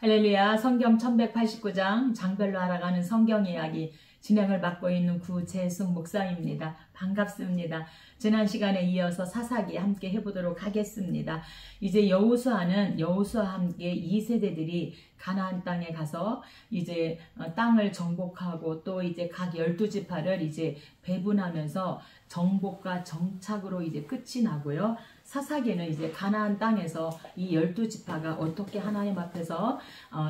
할렐루야. 성경 1189장 장별로 알아가는 성경 이야기 진행을 맡고 있는 구재숙 목사입니다. 반갑습니다. 지난 시간에 이어서 사사기 함께 해보도록 하겠습니다. 이제 여호수아와 함께 2세대들이 가나안 땅에 가서 이제 땅을 정복하고 또 이제 각 12지파를 이제 배분하면서 정복과 정착으로 이제 끝이 나고요. 사사기는 이제 가나안 땅에서 이 12지파가 어떻게 하나님 앞에서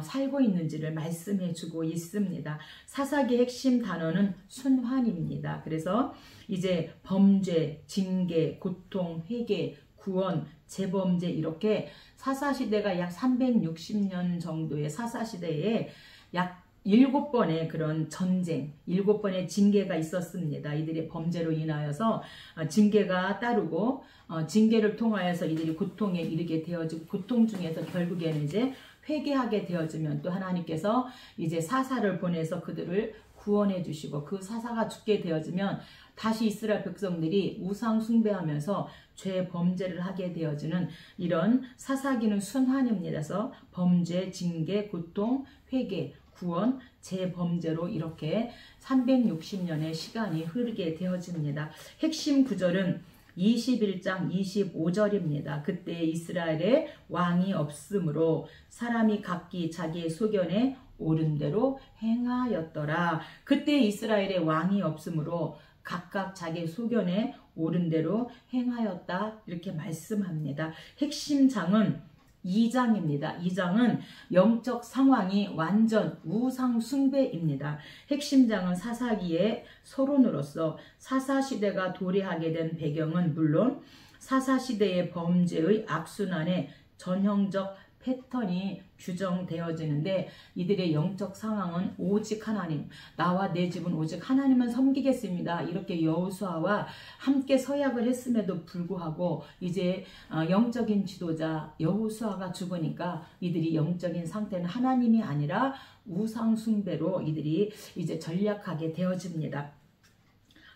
살고 있는지를 말씀해 주고 있습니다. 사사기의 핵심 단어는 순환입니다. 그래서 이제 범죄, 징계, 고통, 회개, 구원, 재범죄 이렇게 사사시대가 약 360년 정도의 사사시대에 약 7번의 그런 전쟁, 7번의 징계가 있었습니다. 이들의 범죄로 인하여서 징계가 따르고 징계를 통하여서 이들이 고통에 이르게 되어지고 고통 중에서 결국에는 이제 회개하게 되어지면 또 하나님께서 이제 사사를 보내서 그들을 구원해 주시고 그 사사가 죽게 되어지면 다시 이스라엘 백성들이 우상 숭배하면서 죄 범죄를 하게 되어지는 이런 사사기는 순환입니다. 그래서 범죄, 징계, 고통, 회개, 구원, 재범죄로 이렇게 360년의 시간이 흐르게 되어집니다. 핵심 구절은 21장 25절입니다. 그때 이스라엘에 왕이 없으므로 사람이 각기 자기의 소견에 옳은 대로 행하였더라. 그때 이스라엘에 왕이 없으므로 각각 자기 소견에 옳은 대로 행하였다. 이렇게 말씀합니다. 핵심 장은 2장입니다. 2장은 영적 상황이 완전 우상 숭배입니다. 핵심 장은 사사기의 서론으로서 사사시대가 도래하게 된 배경은 물론 사사시대의 범죄의 악순환의 전형적 패턴이 규정되어지는데 이들의 영적 상황은 오직 하나님, 나와 내 집은 오직 하나님만 섬기겠습니다. 이렇게 여호수아와 함께 서약을 했음에도 불구하고 이제 영적인 지도자 여호수아가 죽으니까 이들이 영적인 상태는 하나님이 아니라 우상 숭배로 이들이 이제 전략하게 되어집니다.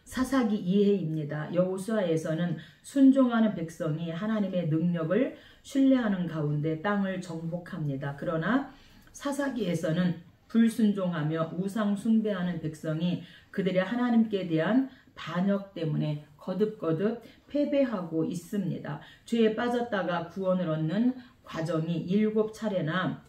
사사기 2회입니다. 여호수아에서는 순종하는 백성이 하나님의 능력을 신뢰하는 가운데 땅을 정복합니다. 그러나 사사기에서는 불순종하며 우상 숭배하는 백성이 그들의 하나님께 대한 반역 때문에 거듭거듭 패배하고 있습니다. 죄에 빠졌다가 구원을 얻는 과정이 7차례나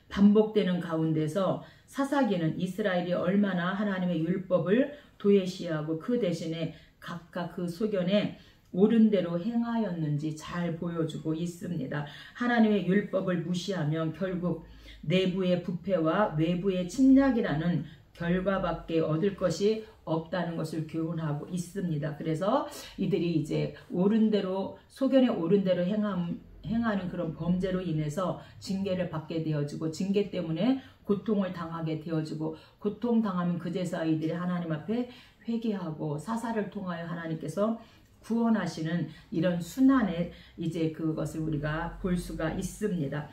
반복되는 가운데서 사사기는 이스라엘이 얼마나 하나님의 율법을 도외시하고 그 대신에 각각 그 소견에 옳은 대로 행하였는지 잘 보여주고 있습니다. 하나님의 율법을 무시하면 결국 내부의 부패와 외부의 침략이라는 결과밖에 얻을 것이 없다는 것을 교훈하고 있습니다. 그래서 이들이 이제 옳은 대로 소견에 옳은 대로 행하는 그런 범죄로 인해서 징계를 받게 되어지고 징계 때문에 고통을 당하게 되어지고 고통당하면 그제서 이들이 하나님 앞에 회개하고 사사를 통하여 하나님께서 구원하시는 이런 순환의 이제 그것을 우리가 볼 수가 있습니다.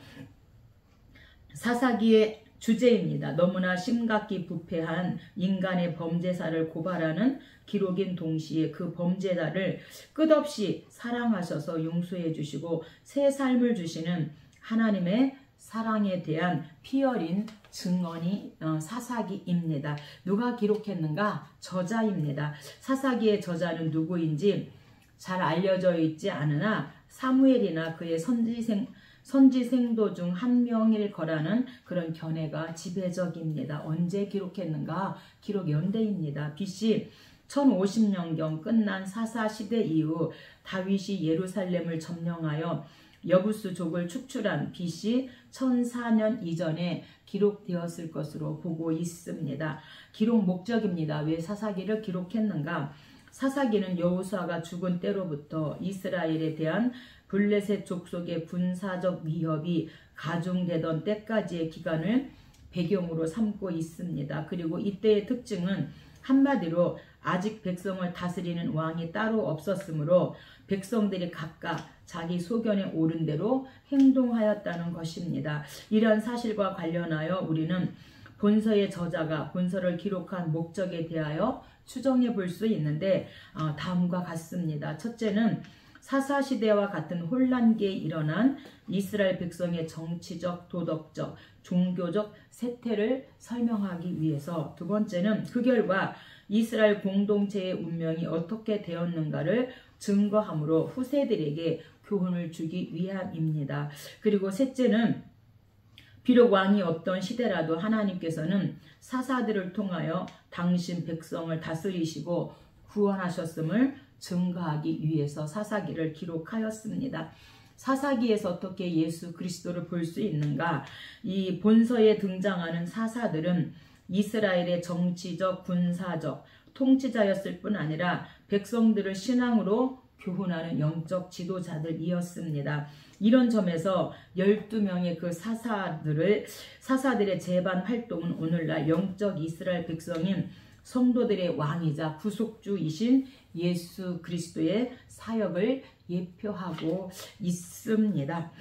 사사기의 주제입니다. 너무나 심각히 부패한 인간의 범죄사를 고발하는 기록인 동시에 그 범죄자를 끝없이 사랑하셔서 용서해 주시고 새 삶을 주시는 하나님의 사랑에 대한 피 어린 증언이 사사기입니다. 누가 기록했는가? 저자입니다. 사사기의 저자는 누구인지 잘 알려져 있지 않으나 사무엘이나 그의 선지생도 중 한 명일 거라는 그런 견해가 지배적입니다. 언제 기록했는가? 기록 연대입니다. BC 1050년경 끝난 사사시대 이후 다윗이 예루살렘을 점령하여 여부수족을 축출한 BC 1004년 이전에 기록되었을 것으로 보고 있습니다. 기록 목적입니다. 왜 사사기를 기록했는가? 사사기는 여호수아가 죽은 때로부터 이스라엘에 대한 블레셋 족속의 군사적 위협이 가중되던 때까지의 기간을 배경으로 삼고 있습니다. 그리고 이때의 특징은 한마디로 아직 백성을 다스리는 왕이 따로 없었으므로 백성들이 각각 자기 소견에 옳은 대로 행동하였다는 것입니다. 이런 사실과 관련하여 우리는 본서의 저자가 본서를 기록한 목적에 대하여 추정해 볼 수 있는데 다음과 같습니다. 첫째는 사사시대와 같은 혼란기에 일어난 이스라엘 백성의 정치적, 도덕적, 종교적 세태를 설명하기 위해서, 두 번째는 그 결과 이스라엘 공동체의 운명이 어떻게 되었는가를 증거함으로 후세들에게 교훈을 주기 위함입니다. 그리고 셋째는 비록 왕이 없던 시대라도 하나님께서는 사사들을 통하여 당신 백성을 다스리시고 구원하셨음을 증거하기 위해서 사사기를 기록하였습니다. 사사기에서 어떻게 예수 그리스도를 볼 수 있는가? 이 본서에 등장하는 사사들은 이스라엘의 정치적, 군사적 통치자였을 뿐 아니라 백성들을 신앙으로 교훈하는 영적 지도자들이었습니다. 이런 점에서 12명의 그 사사들의 재반 활동은 오늘날 영적 이스라엘 백성인 성도들의 왕이자 구속주이신 예수 그리스도의 사역을 예표하고 있습니다.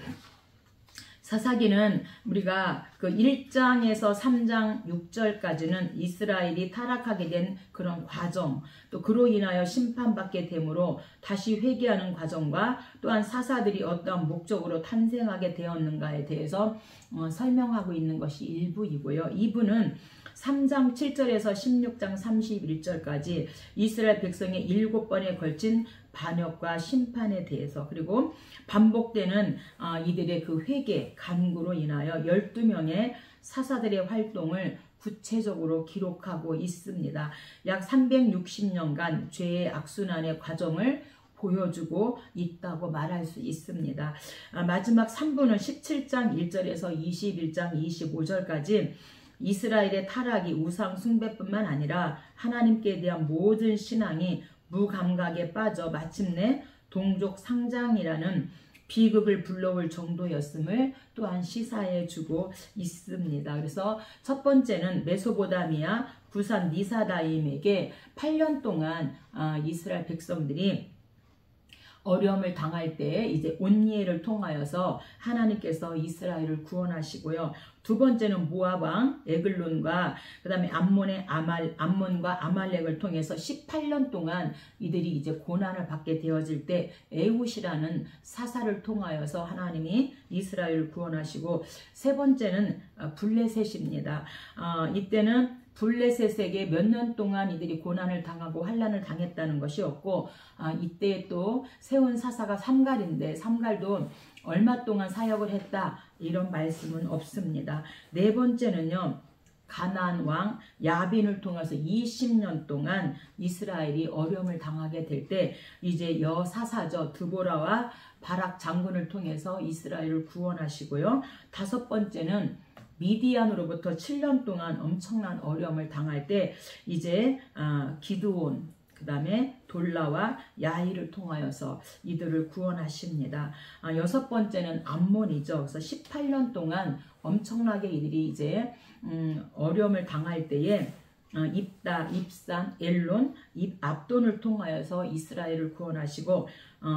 사사기는 우리가 그 1장에서 3장 6절까지는 이스라엘이 타락하게 된 그런 과정, 또 그로 인하여 심판받게 되므로 다시 회개하는 과정과 또한 사사들이 어떠한 목적으로 탄생하게 되었는가에 대해서 설명하고 있는 것이 1부이고요. 2부는 3장 7절에서 16장 31절까지 이스라엘 백성의 7번에 걸친 반역과 심판에 대해서, 그리고 반복되는 이들의 그 회개, 간구로 인하여 12명의 사사들의 활동을 구체적으로 기록하고 있습니다. 약 360년간 죄의 악순환의 과정을 보여주고 있다고 말할 수 있습니다. 마지막 3부는 17장 1절에서 21장 25절까지 이스라엘의 타락이 우상 숭배뿐만 아니라 하나님께 대한 모든 신앙이 무감각에 빠져 마침내 동족 상장이라는 비극을 불러올 정도였음을 또한 시사해주고 있습니다. 그래서 첫 번째는 메소보다미아 구산 니사다임에게 8년 동안 이스라엘 백성들이 어려움을 당할 때 이제 온니엘을 통하여서 하나님께서 이스라엘을 구원하시고요. 두 번째는 모압 왕 에글론과 그다음에 암몬과 아말렉을 통해서 18년 동안 이들이 이제 고난을 받게 되어질 때 에훗이라는 사사를 통하여서 하나님이 이스라엘을 구원하시고, 세 번째는 블레셋입니다. 이때는 블레셋에게 몇 년 동안 이들이 고난을 당하고 환난을 당했다는 것이었고, 이때 또 세운 사사가 삼갈인데 삼갈도 얼마 동안 사역을 했다 이런 말씀은 없습니다. 네 번째는요, 가나안 왕 야빈을 통해서 20년 동안 이스라엘이 어려움을 당하게 될 때 이제 여사사죠, 드보라와 바락 장군을 통해서 이스라엘을 구원하시고요. 다섯 번째는 미디안으로부터 7년 동안 엄청난 어려움을 당할 때 이제 기드온, 그 다음에 돌라와 야일을 통하여서 이들을 구원하십니다. 여섯 번째는 암몬이죠. 그래서 18년 동안 엄청나게 이들이 이제 어려움을 당할 때에 입다, 입산, 엘론, 압돈을 통하여서 이스라엘을 구원하시고,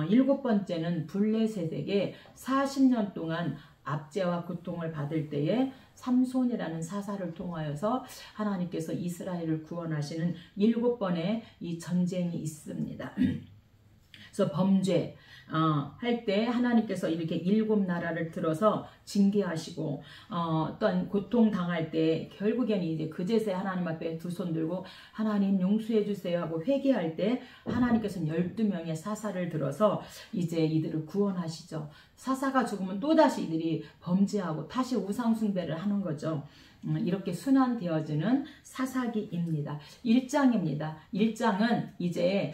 일곱 번째는 블레셋에게 40년 동안 압제와 고통을 받을 때에 삼손이라는 사사를 통하여서 하나님께서 이스라엘을 구원하시는 7번의 이 전쟁이 있습니다. 그래서 범죄 할 때 하나님께서 이렇게 7나라를 들어서 징계하시고, 어떤 고통 당할 때 결국에는 이제 그제서야 하나님 앞에 두 손 들고 하나님 용서해 주세요 하고 회개할 때 하나님께서는 12명의 사사를 들어서 이제 이들을 구원하시죠. 사사가 죽으면 또다시 이들이 범죄하고 다시 우상숭배를 하는 거죠. 이렇게 순환되어지는 사사기입니다. 1장입니다. 1장은 이제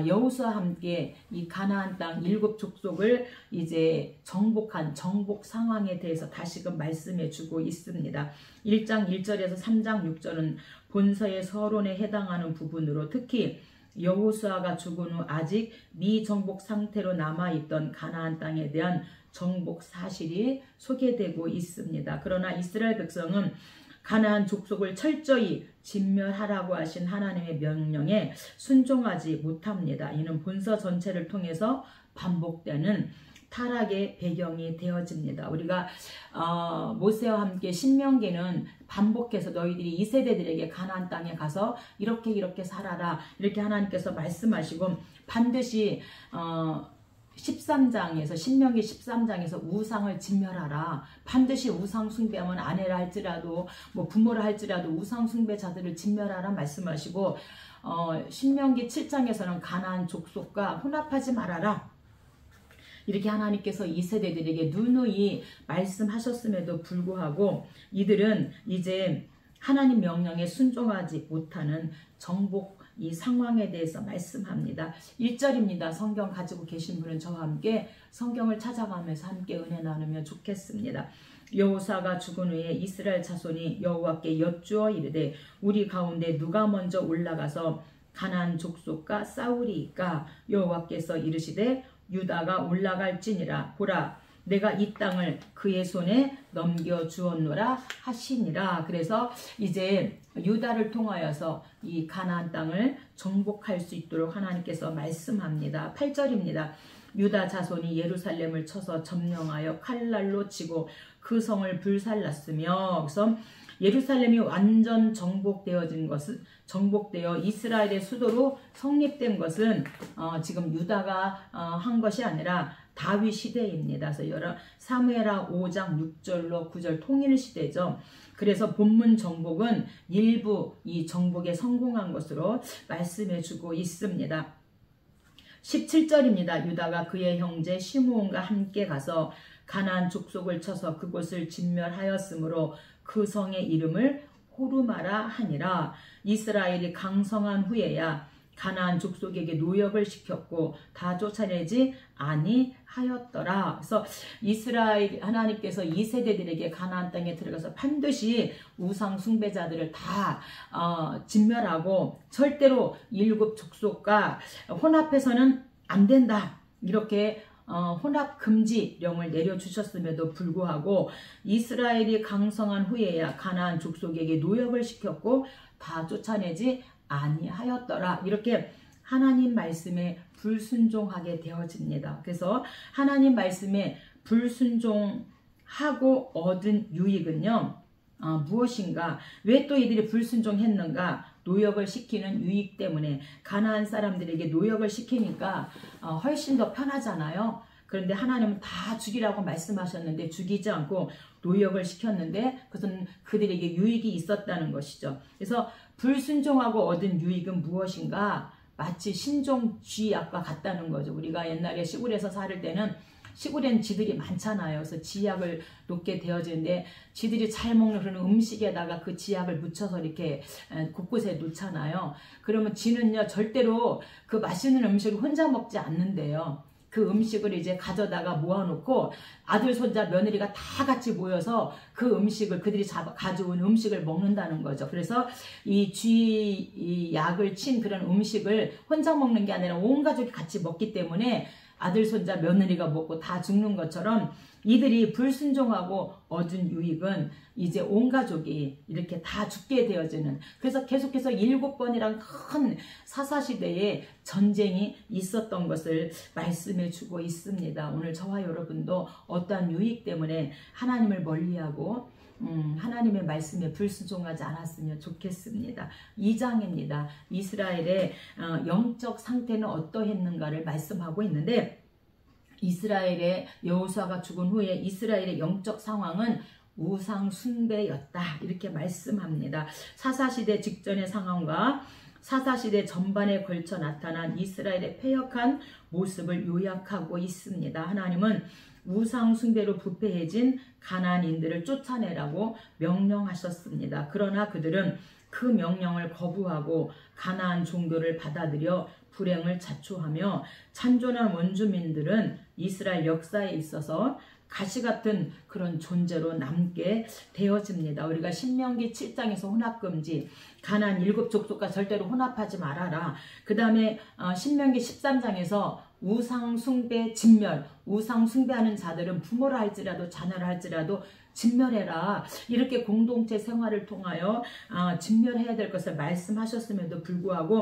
여호수아와 함께 이 가나안 땅 7족속을 이제 정복한 정복 상황에 대해서 다시금 말씀해 주고 있습니다. 1장 1절에서 3장 6절은 본서의 서론에 해당하는 부분으로 특히 여호수아가 죽은 후 아직 미정복 상태로 남아있던 가나안 땅에 대한 정복 사실이 소개되고 있습니다. 그러나 이스라엘 백성은 가나안 족속을 철저히 진멸하라고 하신 하나님의 명령에 순종하지 못합니다. 이는 본서 전체를 통해서 반복되는 타락의 배경이 되어집니다. 우리가 모세와 함께 신명기는 반복해서 너희들이 이 세대들에게 가나안 땅에 가서 이렇게 살아라 이렇게 하나님께서 말씀하시고 반드시 13장에서 신명기 13장에서 우상을 진멸하라. 반드시 우상 숭배하면 아내라 할지라도 뭐 부모라 할지라도 우상 숭배자들을 진멸하라 말씀하시고 신명기 7장에서는 가나안 족속과 혼합하지 말아라. 이렇게 하나님께서 이 세대들에게 누누이 말씀하셨음에도 불구하고 이들은 이제 하나님 명령에 순종하지 못하는 정복 이 상황에 대해서 말씀합니다. 1절입니다. 성경 가지고 계신 분은 저와 함께 성경을 찾아가면서 함께 은혜 나누면 좋겠습니다. 여호사가 죽은 후에 이스라엘 자손이 여호와께 여쭈어 이르되 우리 가운데 누가 먼저 올라가서 가나안 족속과 싸우리이까? 여호와께서 이르시되 유다가 올라갈지니라. 보라, 내가 이 땅을 그의 손에 넘겨주었노라 하시니라. 그래서 이제 유다를 통하여서 이 가나안 땅을 정복할 수 있도록 하나님께서 말씀합니다. 8절입니다. 유다 자손이 예루살렘을 쳐서 점령하여 칼날로 치고 그 성을 불살랐으며, 그래서 예루살렘이 완전 정복되어진 것은, 정복되어 이스라엘의 수도로 성립된 것은 지금 유다가 한 것이 아니라 다윗 시대입니다. 그래서 사무엘하 5장 6절로 9절 통일 시대죠. 그래서 본문 정복은 일부 이 정복에 성공한 것으로 말씀해 주고 있습니다. 17절입니다. 유다가 그의 형제 시므온과 함께 가서 가나안 족속을 쳐서 그곳을 진멸하였으므로 그 성의 이름을 호르마라 하니라. 이스라엘이 강성한 후에야 가나안 족속에게 노역을 시켰고 다 쫓아내지 아니하였더라. 그래서 이스라엘 하나님께서 이 세대들에게 가나안 땅에 들어가서 반드시 우상 숭배자들을 다 진멸하고 절대로 일곱 족속과 혼합해서는 안 된다. 이렇게 혼합 금지령을 내려주셨음에도 불구하고 이스라엘이 강성한 후에야 가나안 족속에게 노역을 시켰고 다 쫓아내지 아니하였더라. 이렇게 하나님 말씀에 불순종하게 되어집니다. 그래서 하나님 말씀에 불순종하고 얻은 유익은요, 무엇인가? 왜 또 이들이 불순종했는가? 노역을 시키는 유익 때문에. 가나안 사람들에게 노역을 시키니까 훨씬 더 편하잖아요. 그런데 하나님은 다 죽이라고 말씀하셨는데 죽이지 않고 노역을 시켰는데 그것은 그들에게 유익이 있었다는 것이죠. 그래서 불순종하고 얻은 유익은 무엇인가? 마치 신종쥐약과 같다는 거죠. 우리가 옛날에 시골에서 살 때는 시골엔 쥐들이 많잖아요. 그래서 쥐약을 놓게 되어지는데 쥐들이 잘 먹는 그런 음식에다가 그 쥐약을 묻혀서 이렇게 곳곳에 놓잖아요. 그러면 쥐는요 절대로 그 맛있는 음식을 혼자 먹지 않는데요. 그 음식을 이제 가져다가 모아놓고 아들, 손자, 며느리가 다 같이 모여서 그 음식을 그들이 가져온 음식을 먹는다는 거죠. 그래서 이 약을 친 그런 음식을 혼자 먹는 게 아니라 온 가족이 같이 먹기 때문에 아들, 손자, 며느리가 먹고 다 죽는 것처럼 이들이 불순종하고 얻은 유익은 이제 온 가족이 이렇게 다 죽게 되어지는, 그래서 계속해서 7번이란 큰 사사시대에 전쟁이 있었던 것을 말씀해 주고 있습니다. 오늘 저와 여러분도 어떠한 유익 때문에 하나님을 멀리하고 하나님의 말씀에 불순종하지 않았으면 좋겠습니다. 2장입니다. 이스라엘의 영적 상태는 어떠했는가를 말씀하고 있는데, 이스라엘의 여호수아가 죽은 후에 이스라엘의 영적 상황은 우상 숭배였다. 이렇게 말씀합니다. 사사시대 직전의 상황과 사사시대 전반에 걸쳐 나타난 이스라엘의 패역한 모습을 요약하고 있습니다. 하나님은 우상 숭배로 부패해진 가나안인들을 쫓아내라고 명령하셨습니다. 그러나 그들은 그 명령을 거부하고 가나안 종교를 받아들여 불행을 자초하며 찬존한 원주민들은 이스라엘 역사에 있어서 가시같은 그런 존재로 남게 되어집니다. 우리가 신명기 7장에서 혼합금지, 가나안 7족속과 절대로 혼합하지 말아라. 그 다음에 신명기 13장에서 우상숭배 진멸, 우상숭배하는 자들은 부모라 할지라도 자녀라 할지라도 진멸해라. 이렇게 공동체 생활을 통하여 진멸해야 될 것을 말씀하셨음에도 불구하고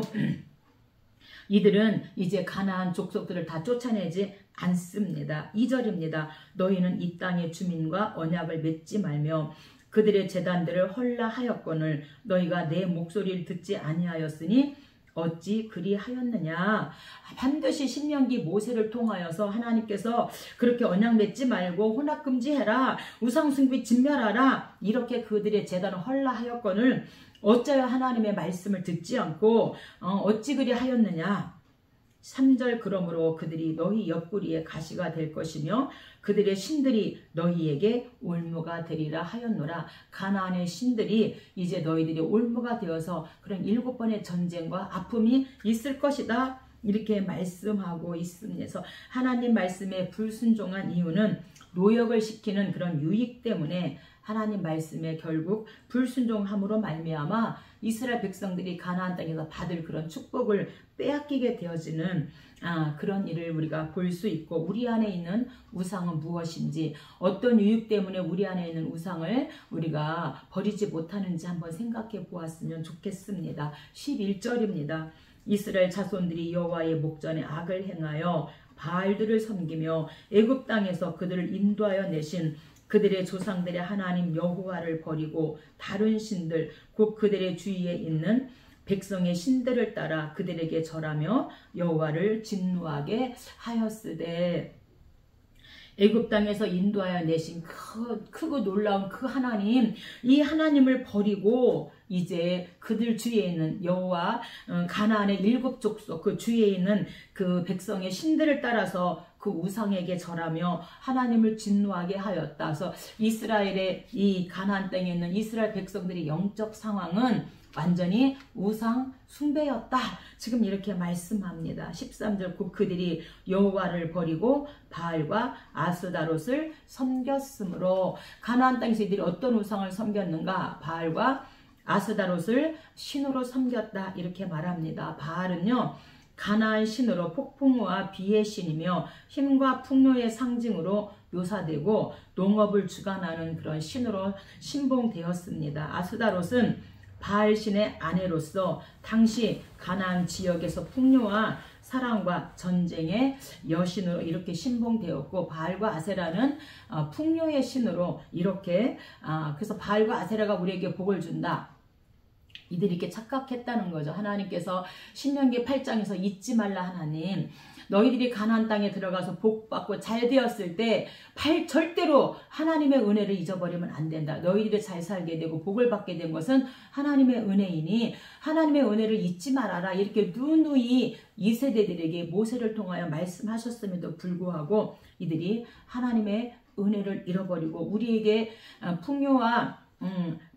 이들은 이제 가나안 족속들을 다 쫓아내지 않습니다. 2절입니다. 너희는 이 땅의 주민과 언약을 맺지 말며 그들의 제단들을 헐라하였거늘 너희가 내 목소리를 듣지 아니하였으니 어찌 그리하였느냐. 반드시 신명기 모세를 통하여서 하나님께서 그렇게 언약 맺지 말고 혼합 금지해라, 우상 숭배 진멸하라, 이렇게 그들의 제단을 헐라하였거늘 어찌하여 하나님의 말씀을 듣지 않고 어찌 그리하였느냐. 3절 그러므로 그들이 너희 옆구리에 가시가 될 것이며 그들의 신들이 너희에게 올무가 되리라 하였노라. 가나안의 신들이 이제 너희들이 올무가 되어서 그런 7번의 전쟁과 아픔이 있을 것이다, 이렇게 말씀하고 있습니다. 그래서 하나님 말씀에 불순종한 이유는 노역을 시키는 그런 유익 때문에 하나님 말씀에 결국 불순종함으로 말미암아 이스라엘 백성들이 가나안 땅에서 받을 그런 축복을 빼앗기게 되어지는 그런 일을 우리가 볼 수 있고, 우리 안에 있는 우상은 무엇인지, 어떤 유익 때문에 우리 안에 있는 우상을 우리가 버리지 못하는지 한번 생각해 보았으면 좋겠습니다. 11절입니다. 이스라엘 자손들이 여호와의 목전에 악을 행하여 바알들을 섬기며 애굽 땅에서 그들을 인도하여 내신 그들의 조상들의 하나님 여호와를 버리고 다른 신들 곧 그들의 주위에 있는 백성의 신들을 따라 그들에게 절하며 여호와를 진노하게 하였으되. 애굽 땅에서 인도하여 내신 크고 놀라운 그 하나님, 이 하나님을 버리고 이제 그들 주위에 있는 여호와 가나안의 7족속 그 주위에 있는 그 백성의 신들을 따라서 그 우상에게 절하며 하나님을 진노하게 하였다. 그래서 이스라엘의 이 가나안 땅에 있는 이스라엘 백성들의 영적 상황은 완전히 우상 숭배였다, 지금 이렇게 말씀합니다. 13절 곧 그들이 여호와를 버리고 바알과 아스다롯을 섬겼으므로. 가나안 땅에서 이들이 어떤 우상을 섬겼는가? 바알과 아스다롯을 신으로 섬겼다, 이렇게 말합니다. 바알은요 가나안 신으로 폭풍우와 비의 신이며 힘과 풍요의 상징으로 묘사되고 농업을 주관하는 그런 신으로 신봉되었습니다. 아스다롯은 바알 신의 아내로서 당시 가나안 지역에서 풍요와 사랑과 전쟁의 여신으로 이렇게 신봉되었고, 바알과 아세라는 풍요의 신으로 이렇게 그래서 바알과 아세라가 우리에게 복을 준다, 이들이 이렇게 착각했다는 거죠. 하나님께서 신명기 8장에서 잊지 말라 하나님, 너희들이 가나안 땅에 들어가서 복받고 잘 되었을 때 절대로 하나님의 은혜를 잊어버리면 안 된다. 너희들이 잘 살게 되고 복을 받게 된 것은 하나님의 은혜이니 하나님의 은혜를 잊지 말아라, 이렇게 누누이 이 세대들에게 모세를 통하여 말씀하셨음에도 불구하고 이들이 하나님의 은혜를 잃어버리고 우리에게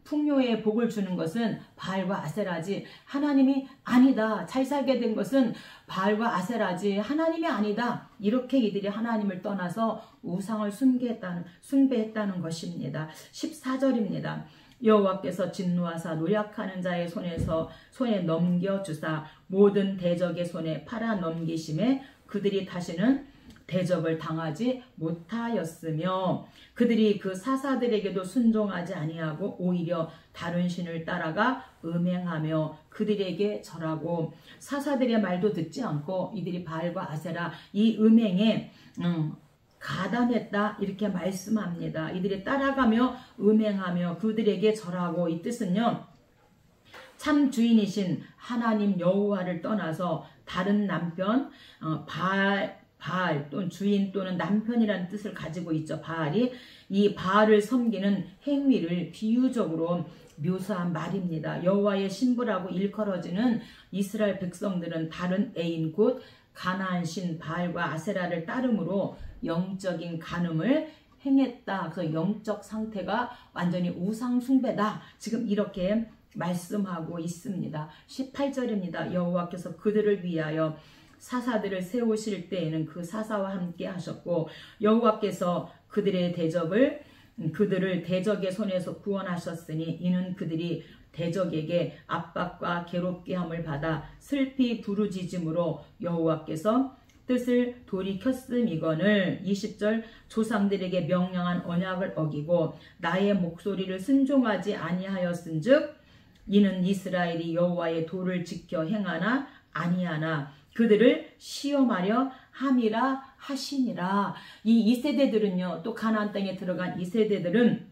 풍요의 복을 주는 것은 바알과 아세라지 하나님이 아니다, 잘 살게 된 것은 바알과 아세라지 하나님이 아니다, 이렇게 이들이 하나님을 떠나서 우상을 숭배했다는 것입니다. 14절입니다. 여호와께서 진노하사 노약하는 자의 손에 넘겨주사 모든 대적의 손에 팔아 넘기심에 그들이 다시는 대적을 당하지 못하였으며 그들이 그 사사들에게도 순종하지 아니하고 오히려 다른 신을 따라가 음행하며 그들에게 절하고, 사사들의 말도 듣지 않고 이들이 바알과 아세라 이 음행에 가담했다, 이렇게 말씀합니다. 이들이 따라가며 음행하며 그들에게 절하고, 이 뜻은요 참 주인이신 하나님 여호와를 떠나서 다른 남편 바알 또는 주인 또는 남편이라는 뜻을 가지고 있죠. 바알이 이 바알을 섬기는 행위를 비유적으로 묘사한 말입니다. 여호와의 신부라고 일컬어지는 이스라엘 백성들은 다른 애인 곧 가나안 신 바알과 아세라를 따름으로 영적인 간음을 행했다. 그래서 영적 상태가 완전히 우상 숭배다, 지금 이렇게 말씀하고 있습니다. 18절입니다. 여호와께서 그들을 위하여 사사들을 세우실 때에는 그 사사와 함께 하셨고 여호와께서 그들을 대적의 손에서 구원하셨으니 이는 그들이 대적에게 압박과 괴롭게 함을 받아 슬피 부르짖음으로 여호와께서 뜻을 돌이켰음이거늘. 20절 조상들에게 명령한 언약을 어기고 나의 목소리를 순종하지 아니하였은즉 이는 이스라엘이 여호와의 도를 지켜 행하나 아니하나 그들을 시험하려 함이라 하시니라. 이 세대들은요, 또 가나안 땅에 들어간 이 세대들은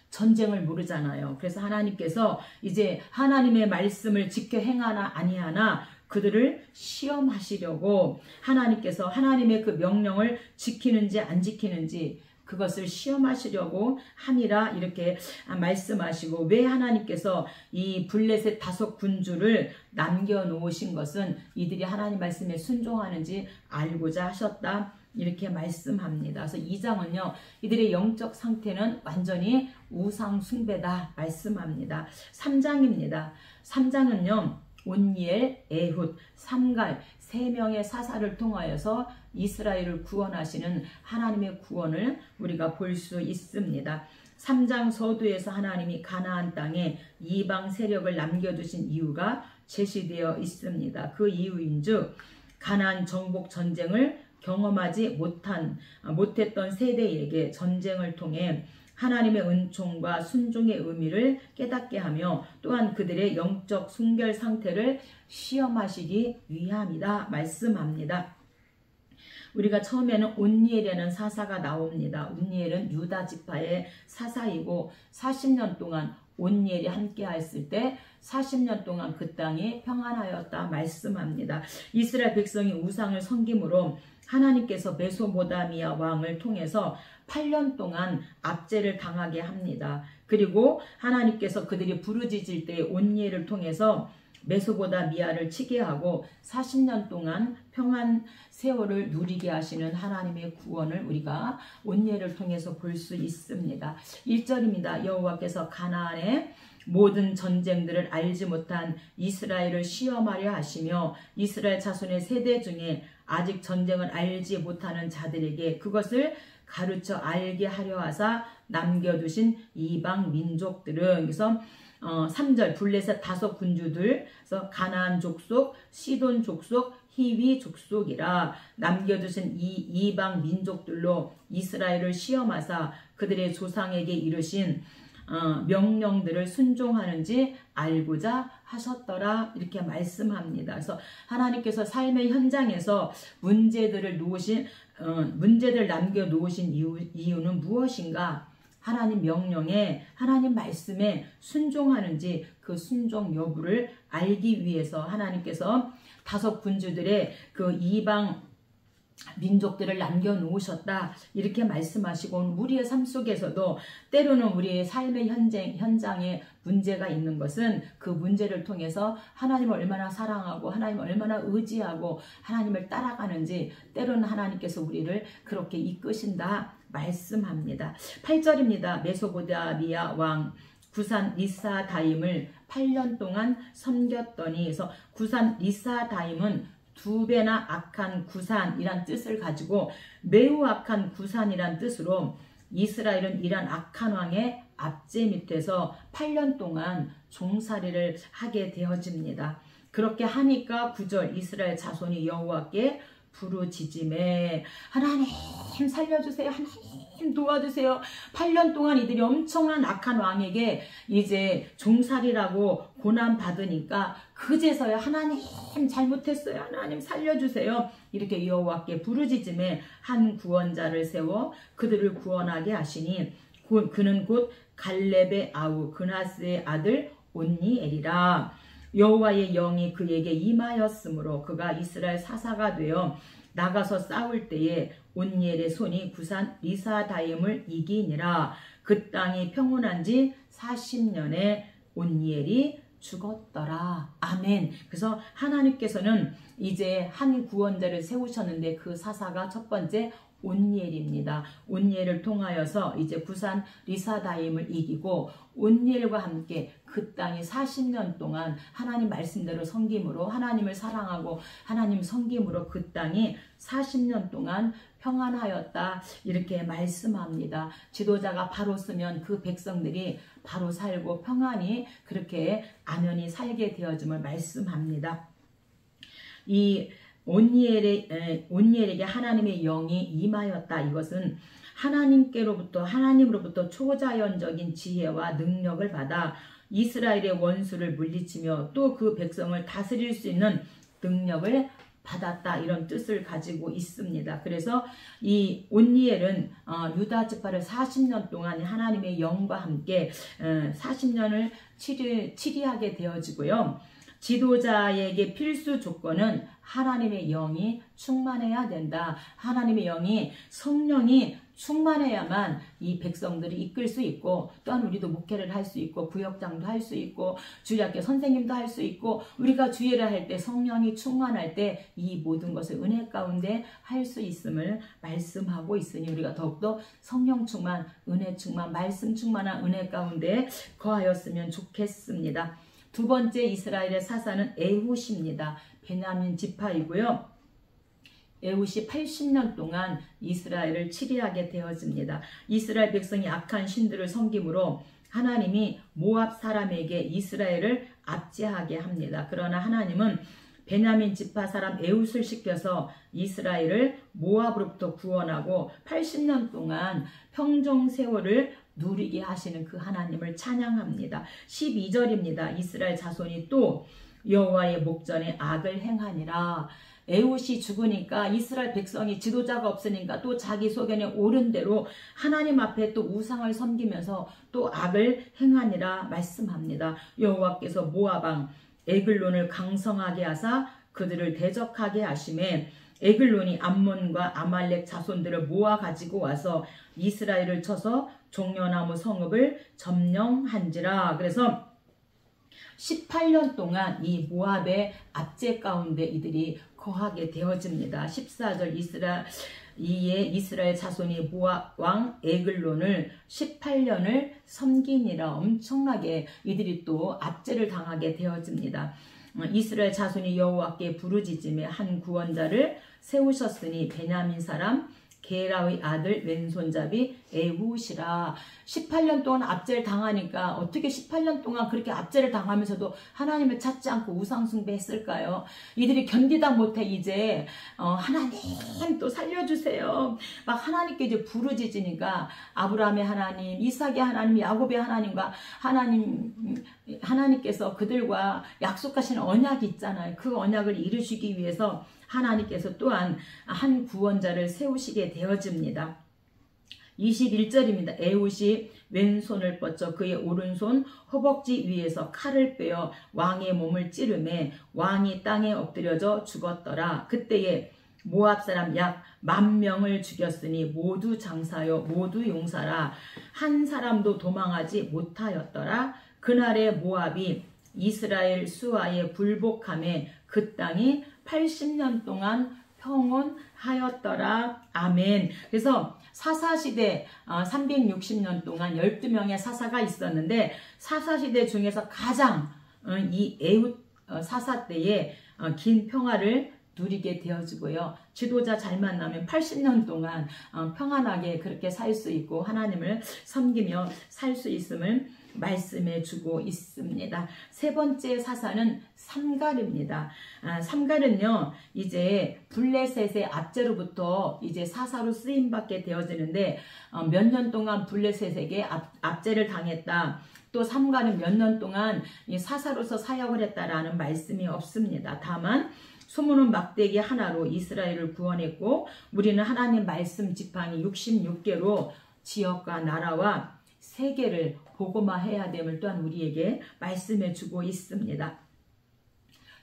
전쟁을 모르잖아요. 그래서 하나님께서 이제 하나님의 말씀을 지켜 행하나 아니하나 그들을 시험하시려고 하나님께서 하나님의 그 명령을 지키는지 안 지키는지 그것을 시험하시려고 함이라 이렇게 말씀하시고, 왜 하나님께서 이 블레셋 5군주를 남겨놓으신 것은 이들이 하나님 말씀에 순종하는지 알고자 하셨다 이렇게 말씀합니다. 그래서 2장은요 이들의 영적 상태는 완전히 우상 숭배다 말씀합니다. 3장입니다. 3장은요 온니엘, 에훗, 삼갈 3명의 사사를 통하여서 이스라엘을 구원하시는 하나님의 구원을 우리가 볼 수 있습니다. 3장 서두에서 하나님이 가나안 땅에 이방 세력을 남겨두신 이유가 제시되어 있습니다. 그 이유인즉 가나안 정복 전쟁을 경험하지 못했던 세대에게 전쟁을 통해 하나님의 은총과 순종의 의미를 깨닫게 하며 또한 그들의 영적 순결 상태를 시험하시기 위함이다 말씀합니다. 우리가 처음에는 온니엘이라는 사사가 나옵니다. 온니엘은 유다 지파의 사사이고 40년 동안 온니엘이 함께 했을 때 40년 동안 그 땅이 평안하였다 말씀합니다. 이스라엘 백성이 우상을 섬김으로 하나님께서 메소포타미아 왕을 통해서 8년 동안 압제를 당하게 합니다. 그리고 하나님께서 그들이 부르짖을 때 온니엘을 통해서 메소포타미아를 치게 하고 40년 동안 평안 세월을 누리게 하시는 하나님의 구원을 우리가 온니엘을 통해서 볼 수 있습니다. 1절입니다. 여호와께서 가나안의 모든 전쟁들을 알지 못한 이스라엘을 시험하려 하시며 이스라엘 자손의 세대 중에 아직 전쟁을 알지 못하는 자들에게 그것을 가르쳐 알게 하려 하사 남겨두신 이방 민족들은, 그래서 3절 블레셋 5군주들, 그래서 가나안 족속, 시돈 족속, 히위 족속이라 남겨두신 이 이방 민족들로 이스라엘을 시험하사 그들의 조상에게 이르신 명령들을 순종하는지 알고자 하셨더라 이렇게 말씀합니다. 그래서 하나님께서 삶의 현장에서 문제들을 남겨놓으신 이유는 무엇인가? 하나님 명령에, 하나님 말씀에 순종하는지 그 순종 여부를 알기 위해서 하나님께서 5군주들의 그 이방 민족들을 남겨놓으셨다 이렇게 말씀하시고, 우리의 삶 속에서도 때로는 우리의 삶의 현장에 문제가 있는 것은 그 문제를 통해서 하나님을 얼마나 사랑하고 하나님을 얼마나 의지하고 하나님을 따라가는지 때로는 하나님께서 우리를 그렇게 이끄신다 말씀합니다. 8절입니다. 메소포타미아 왕 구산 리사다임을 8년 동안 섬겼더니, 그래서 구산 리사다임은 2배나 악한 구산이란 뜻을 가지고 매우 악한 구산이란 뜻으로 이스라엘은 이란 악한 왕의 압제 밑에서 8년 동안 종살이를 하게 되어집니다. 그렇게 하니까 9절 이스라엘 자손이 여호와께 부르짖음에 하나님 살려주세요, 하나님 도와주세요. 8년 동안 이들이 엄청난 악한 왕에게 이제 종살이라고 고난받으니까 그제서야 하나님 잘못했어요, 하나님 살려주세요 이렇게 여호와께 부르짖음에 한 구원자를 세워 그들을 구원하게 하시니 그는 곧 갈렙의 아우 그나스의 아들 온니엘이라. 여호와의 영이 그에게 임하였으므로 그가 이스라엘 사사가 되어 나가서 싸울 때에 온니엘의 손이 구산 리사다임을 이기니라. 그 땅이 평온한 지 40년에 온니엘이 죽었더라. 아멘. 그래서 하나님께서는 이제 한 구원자를 세우셨는데 그 사사가 첫 번째 온니엘입니다. 온니엘을 통하여서 이제 구산 리사다임을 이기고 온니엘과 함께 그 땅이 40년 동안 하나님 말씀대로 섬김으로 하나님을 사랑하고 하나님 섬김으로 그 땅이 40년 동안 평안하였다 이렇게 말씀합니다. 지도자가 바로 쓰면 그 백성들이 바로 살고 평안히 그렇게 안연히 살게 되어짐을 말씀합니다. 이 온니엘에게 하나님의 영이 임하였다. 이것은 하나님으로부터 초자연적인 지혜와 능력을 받아 이스라엘의 원수를 물리치며 또 그 백성을 다스릴 수 있는 능력을 받았다 이런 뜻을 가지고 있습니다. 그래서 이 온니엘은 유다 지파를 40년 동안 하나님의 영과 함께 40년을 치리하게 되어지고요. 지도자에게 필수 조건은 하나님의 영이 충만해야 된다. 하나님의 영이 성령이 충만해야만 이 백성들이 이끌 수 있고, 또한 우리도 목회를 할 수 있고 부역장도 할 수 있고 주일학교 선생님도 할 수 있고, 우리가 주일을 할 때 성령이 충만할 때 이 모든 것을 은혜 가운데 할 수 있음을 말씀하고 있으니 우리가 더욱더 성령 충만, 은혜 충만, 말씀 충만한 은혜 가운데 거하였으면 좋겠습니다. 두 번째 이스라엘의 사사는 에훗입니다. 베냐민 지파이고요. 에훗이 80년 동안 이스라엘을 치리하게 되어집니다. 이스라엘 백성이 악한 신들을 섬김으로 하나님이 모압 사람에게 이스라엘을 압제하게 합니다. 그러나 하나님은 베냐민 지파 사람 에훗을 시켜서 이스라엘을 모압으로부터 구원하고 80년 동안 평정 세월을 누리게 하시는 그 하나님을 찬양합니다. 12절입니다. 이스라엘 자손이 또 여호와의 목전에 악을 행하니라. 에훗이 죽으니까 이스라엘 백성이 지도자가 없으니까 또 자기 소견에 옳은 대로 하나님 앞에 또 우상을 섬기면서 또 악을 행하니라 말씀합니다. 여호와께서 모압 왕 에글론을 강성하게 하사 그들을 대적하게 하심에 에글론이 암몬과 아말렉 자손들을 모아 가지고 와서 이스라엘을 쳐서 종려나무 성읍을 점령한지라. 그래서 18년 동안 이 모압의 압제 가운데 이들이 거하게 되어집니다. 14절 이스라엘 자손이 모압 왕 에글론을 18년을 섬기니라. 엄청나게 이들이 또 압제를 당하게 되어집니다. 이스라엘 자손이 여호와께 부르짖음에 한 구원자를 세우셨으니 베냐민 사람 게라의 아들 왼손잡이 에훗이라. 18년 동안 압제를 당하니까 어떻게 18년 동안 그렇게 압제를 당하면서도 하나님을 찾지 않고 우상숭배했을까요? 이들이 견디다 못해 이제 하나님 또 살려주세요. 막 하나님께 이제 부르짖으니까 아브라함의 하나님, 이삭의 하나님, 야곱의 하나님과 하나님께서 그들과 약속하신 언약이 있잖아요. 그 언약을 이루시기 위해서 하나님께서 또한 한 구원자를 세우시게 되어집니다. 21절입니다. 에훗이 왼손을 뻗쳐 그의 오른손 허벅지 위에서 칼을 빼어 왕의 몸을 찌르매 왕이 땅에 엎드려져 죽었더라. 그때에 모압 사람 약 10,000명을 죽였으니 모두 장사요 모두 용사라. 한 사람도 도망하지 못하였더라. 그날에 모압이 이스라엘 수하에 굴복함에 그 땅이 80년 동안 평온하였더라. 아멘. 그래서 사사시대 360년 동안 12명의 사사가 있었는데 사사시대 중에서 가장 이 에훗 사사 때에 긴 평화를 누리게 되어지고요. 지도자 잘 만나면 80년 동안 평안하게 그렇게 살 수 있고 하나님을 섬기며 살 수 있음을 말씀해 주고 있습니다. 세 번째 사사는 삼갈입니다. 삼갈은요, 이제 블레셋의 압제로부터 이제 사사로 쓰임받게 되어지는데, 몇 년 동안 블레셋에게 압제를 당했다. 또 삼갈은 몇 년 동안 사사로서 사역을 했다라는 말씀이 없습니다. 다만, 소문은 막대기 하나로 이스라엘을 구원했고, 우리는 하나님 말씀 지팡이 66개로 지역과 나라와 세계를 복음화해야 됨을 또한 우리에게 말씀해 주고 있습니다.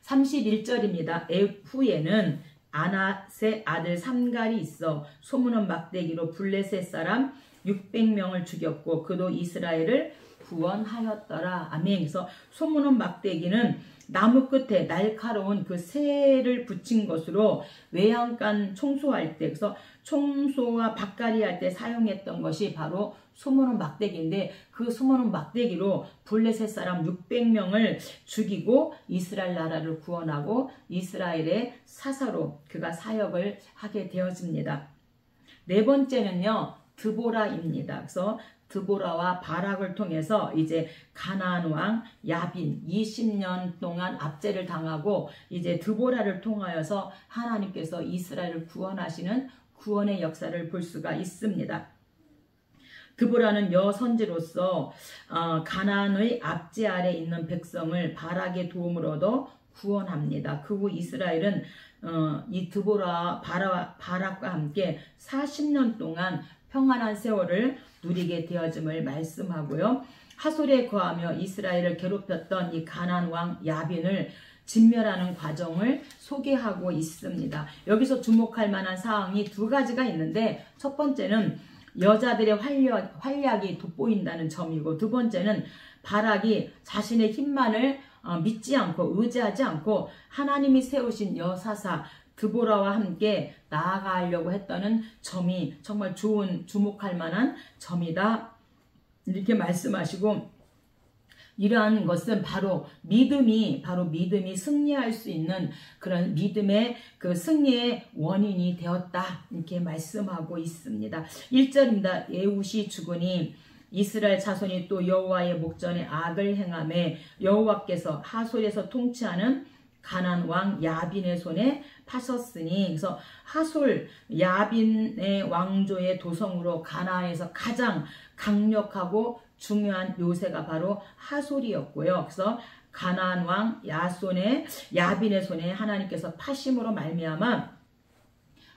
31절입니다. 에후에는 아낫의 아들 삼갈이 있어 소문은 막대기로 블레셋 사람 600명을 죽였고 그도 이스라엘을 구원하였더라. 아멘. 그래서 소문은 막대기는 나무 끝에 날카로운 그 새를 붙인 것으로 외양간 청소할 때, 그래서 청소와 밭갈이 할 때 사용했던 것이 바로 소문은 막대기인데 그 소문은 막대기로 블레셋 사람 600명을 죽이고 이스라엘 나라를 구원하고 이스라엘의 사사로 그가 사역을 하게 되어집니다. 네 번째는요, 드보라입니다. 그래서 드보라와 바락을 통해서 이제 가나안 왕 야빈 20년 동안 압제를 당하고 이제 드보라를 통하여서 하나님께서 이스라엘을 구원하시는 구원의 역사를 볼 수가 있습니다. 드보라는 여선지로서 가나안의 압제 아래 있는 백성을 바락의 도움을 얻어 구원합니다. 그 후 이스라엘은 이 드보라 바락과 함께 40년 동안 평안한 세월을 누리게 되어짐을 말씀하고요. 하솔에 거하며 이스라엘을 괴롭혔던 이 가나안 왕 야빈을 진멸하는 과정을 소개하고 있습니다. 여기서 주목할 만한 사항이 두 가지가 있는데, 첫 번째는 여자들의 활약이 돋보인다는 점이고, 두 번째는 바락이 자신의 힘만을 믿지 않고 의지하지 않고 하나님이 세우신 여사사 드보라와 함께 나아가려고 했다는 점이 정말 좋은 주목할 만한 점이다, 이렇게 말씀하시고, 이러한 것은 바로 믿음이 승리할 수 있는 그런 믿음의 그 승리의 원인이 되었다, 이렇게 말씀하고 있습니다. 1절입니다. 에훗이 죽으니 이스라엘 자손이 또 여호와의 목전에 악을 행하매 여호와께서 하솔에서 통치하는 가나안 왕 야빈의 손에 파셨으니, 그래서 하솔 야빈의 왕조의 도성으로 가나안에서 가장 강력하고 중요한 요새가 바로 하솔이었고요. 그래서 가나안 왕 야빈의 손에 하나님께서 파심으로 말미암아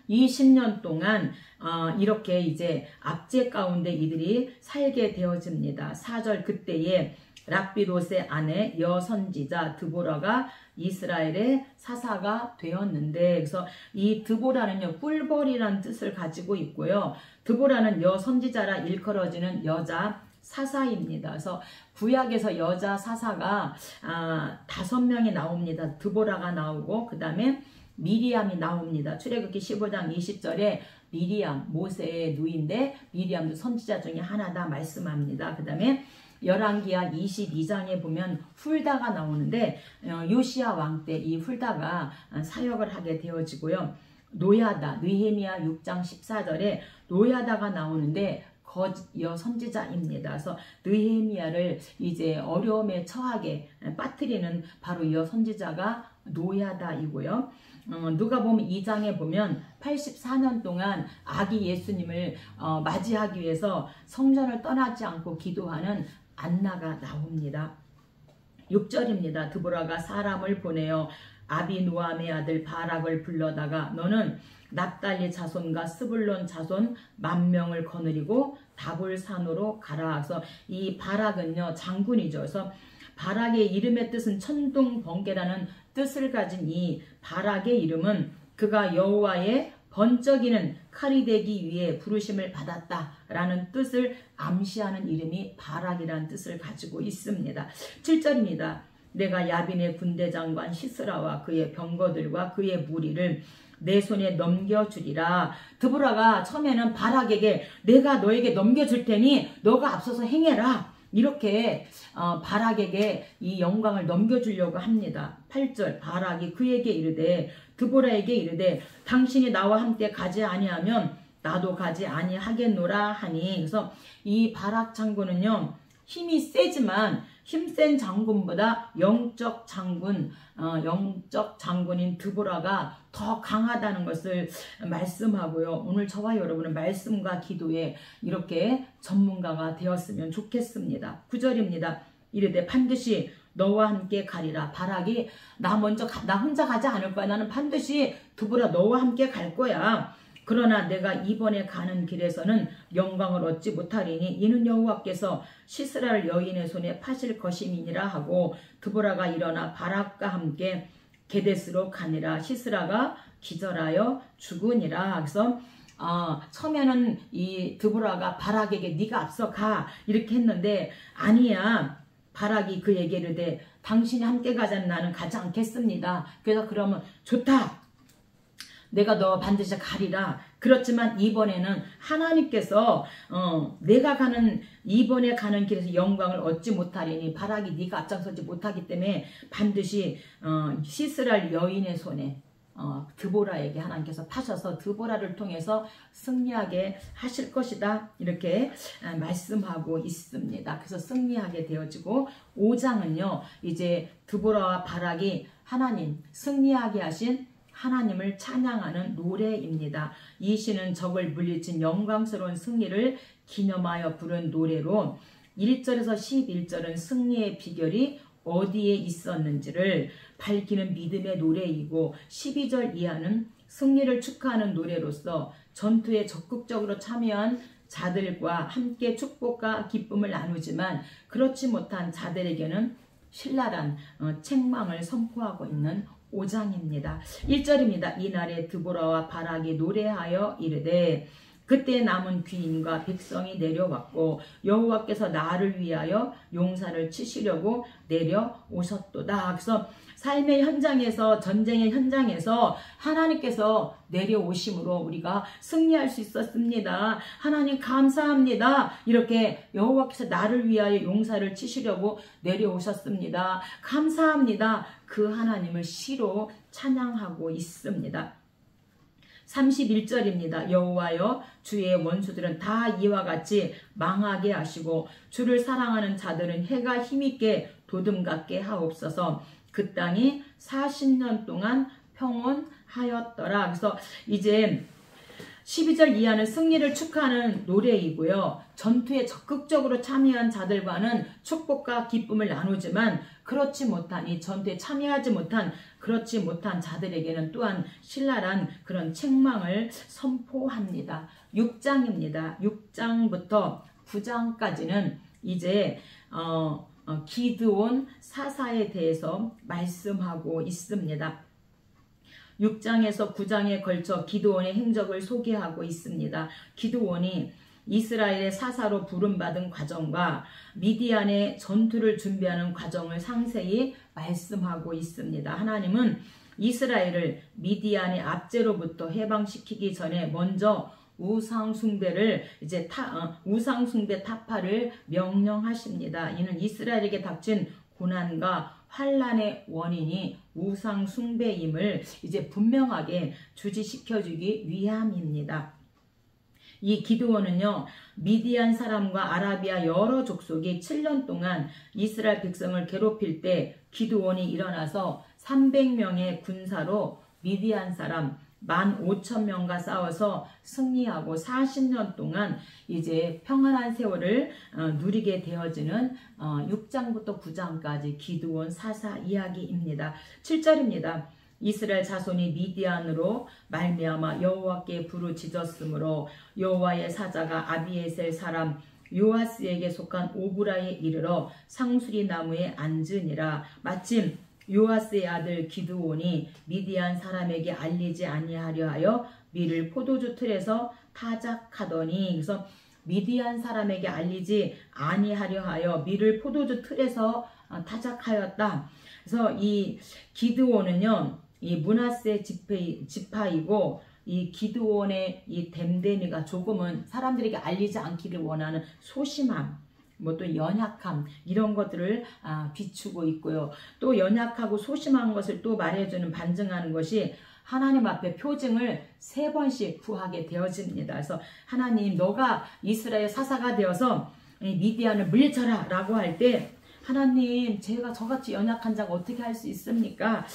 20년 동안 이렇게 이제 압제 가운데 이들이 살게 되어집니다. 4절, 그때에 랍비롯의 아내 여선지자 드보라가 이스라엘의 사사가 되었는데, 그래서 이 드보라는요 꿀벌이라는 뜻을 가지고 있고요. 드보라는 여선지자라 일컬어지는 여자 사사입니다. 그래서 구약에서 여자 사사가 5명이 나옵니다. 드보라가 나오고 그 다음에 미리암이 나옵니다. 출애굽기 15장 20절에 미리암, 모세의 누이인데 미리암도 선지자 중에 하나다 말씀합니다. 그 다음에 열왕기하 22장에 보면 훌다가 나오는데 요시야 왕 때 이 훌다가 사역을 하게 되어지고요. 노야다, 느헤미야 6장 14절에 노야다가 나오는데 거여 선지자입니다. 그래서 느헤미야를 이제 어려움에 처하게 빠뜨리는 바로 이 선지자가 노야다이고요. 누가복음 2장에 보면 84년 동안 아기 예수님을 맞이하기 위해서 성전을 떠나지 않고 기도하는 안나가 나옵니다. 6절입니다. 드보라가 사람을 보내어 아비노암의 아들 바락을 불러다가 너는 납달리 자손과 스불론 자손 10,000명을 거느리고 다볼산으로 가라. 그래서 이 바락은요 장군이죠. 그래서 바락의 이름의 뜻은 천둥 번개라는 뜻을 가진 이 바락의 이름은 그가 여호와의 번쩍이는 칼이 되기 위해 부르심을 받았다라는 뜻을 암시하는 이름이 바락이라는 뜻을 가지고 있습니다. 7절입니다. 내가 야빈의 군대장관 시스라와 그의 병거들과 그의 무리를 내 손에 넘겨주리라. 드보라가 처음에는 바락에게 내가 너에게 넘겨줄 테니 너가 앞서서 행해라, 이렇게 바락에게 이 영광을 넘겨주려고 합니다. 8절, 바락이 그에게 이르되 드보라에게 이르되 당신이 나와 함께 가지 아니하면 나도 가지 아니하겠노라 하니, 그래서 이 바락 장군은요 힘이 세지만 힘센 장군보다 영적 장군인 드보라가 더 강하다는 것을 말씀하고요. 오늘 저와 여러분은 말씀과 기도에 이렇게 전문가가 되었으면 좋겠습니다. 9절입니다. 이르되 반드시 너와 함께 가리라. 바락이 나 혼자 가지 않을 거야. 나는 반드시 드보라 너와 함께 갈 거야. 그러나 내가 이번에 가는 길에서는 영광을 얻지 못하리니 이는 여호와께서 시스라를 여인의 손에 파실 것임이니라 하고 드보라가 일어나 바락과 함께 게데스로 가니라. 시스라가 기절하여 죽으니라. 그래서 처음에는 이 드보라가 바락에게 네가 앞서 가 이렇게 했는데 아니야. 바락이 그에게 이르되 당신이 함께 가자는 나는 가지 않겠습니다. 그래서 그러면 좋다. 내가 너 반드시 가리라. 그렇지만 이번에는 하나님께서 내가 이번에 가는 길에서 영광을 얻지 못하리니 바락이 네가 앞장서지 못하기 때문에 반드시 시스랄 여인의 손에 드보라에게 하나님께서 파셔서 드보라를 통해서 승리하게 하실 것이다, 이렇게 말씀하고 있습니다. 그래서 승리하게 되어지고 5장은요 이제 드보라와 바락이 하나님 승리하게 하신 하나님을 찬양하는 노래입니다. 이 시는 적을 물리친 영광스러운 승리를 기념하여 부른 노래로 1절에서 11절은 승리의 비결이 어디에 있었는지를 밝히는 믿음의 노래이고 12절 이하는 승리를 축하하는 노래로서 전투에 적극적으로 참여한 자들과 함께 축복과 기쁨을 나누지만 그렇지 못한 자들에게는 신랄한 책망을 선포하고 있는 5장입니다. 1절입니다. 이날에 드보라와 바락이 노래하여 이르되 그때 남은 귀인과 백성이 내려왔고 여호와께서 나를 위하여 용사를 치시려고 내려오셨도다. 그래서 삶의 현장에서, 전쟁의 현장에서 하나님께서 내려오심으로 우리가 승리할 수 있었습니다. 하나님 감사합니다. 이렇게 여호와께서 나를 위하여 용사를 치시려고 내려오셨습니다. 감사합니다. 그 하나님을 시로 찬양하고 있습니다. 31절입니다. 여호와여 주의 원수들은 다 이와 같이 망하게 하시고 주를 사랑하는 자들은 해가 힘있게 도듬갑게 하옵소서. 그 땅이 40년 동안 평온하였더라. 그래서 이제 12절 이하는 승리를 축하하는 노래이고요. 전투에 적극적으로 참여한 자들과는 축복과 기쁨을 나누지만 그렇지 못한, 이 전투에 참여하지 못한 그렇지 못한 자들에게는 또한 신랄한 그런 책망을 선포합니다. 6장입니다. 6장부터 9장까지는 이제 기드온 사사에 대해서 말씀하고 있습니다. 6장에서 9장에 걸쳐 기드온의 행적을 소개하고 있습니다. 기드온이 이스라엘의 사사로 부름받은 과정과 미디안의 전투를 준비하는 과정을 상세히 말씀하고 있습니다. 하나님은 이스라엘을 미디안의 압제로부터 해방시키기 전에 먼저 우상숭배를 우상숭배 타파를 명령하십니다. 이는 이스라엘에게 닥친 고난과 환란의 원인이 우상숭배임을 이제 분명하게 주지시켜주기 위함입니다. 이 기드온은요, 미디안 사람과 아라비아 여러 족속이 7년 동안 이스라엘 백성을 괴롭힐 때 기드온이 일어나서 300명의 군사로 미디안 사람 15,000명과 싸워서 승리하고 40년 동안 이제 평안한 세월을 누리게 되어지는 6장부터 9장까지 기드온 사사 이야기입니다. 7절입니다. 이스라엘 자손이 미디안으로 말미암아 여호와께 부르짖었으므로 여호와의 사자가 아비에셀 사람 요아스에게 속한 오브라에 이르러 상수리 나무에 앉으니라. 마침 요아스의 아들 기드온이 미디안 사람에게 알리지 아니하려 하여 밀을 포도주 틀에서 타작하더니, 그래서 미디안 사람에게 알리지 아니하려 하여 밀을 포도주 틀에서 타작하였다. 그래서 이 기드온은요, 이 므낫세 지파이고 이 기드온의 이 댐댐이가 조금은 사람들에게 알리지 않기를 원하는 소심함, 또 연약함, 이런 것들을 비추고 있고요. 또 연약하고 소심한 것을 또 말해주는, 반증하는 것이 하나님 앞에 표징을 3번씩 구하게 되어집니다. 그래서 하나님, 너가 이스라엘 사사가 되어서 미디안을 물리쳐라 라고 할 때, 하나님, 제가 저같이 연약한 자가 어떻게 할 수 있습니까?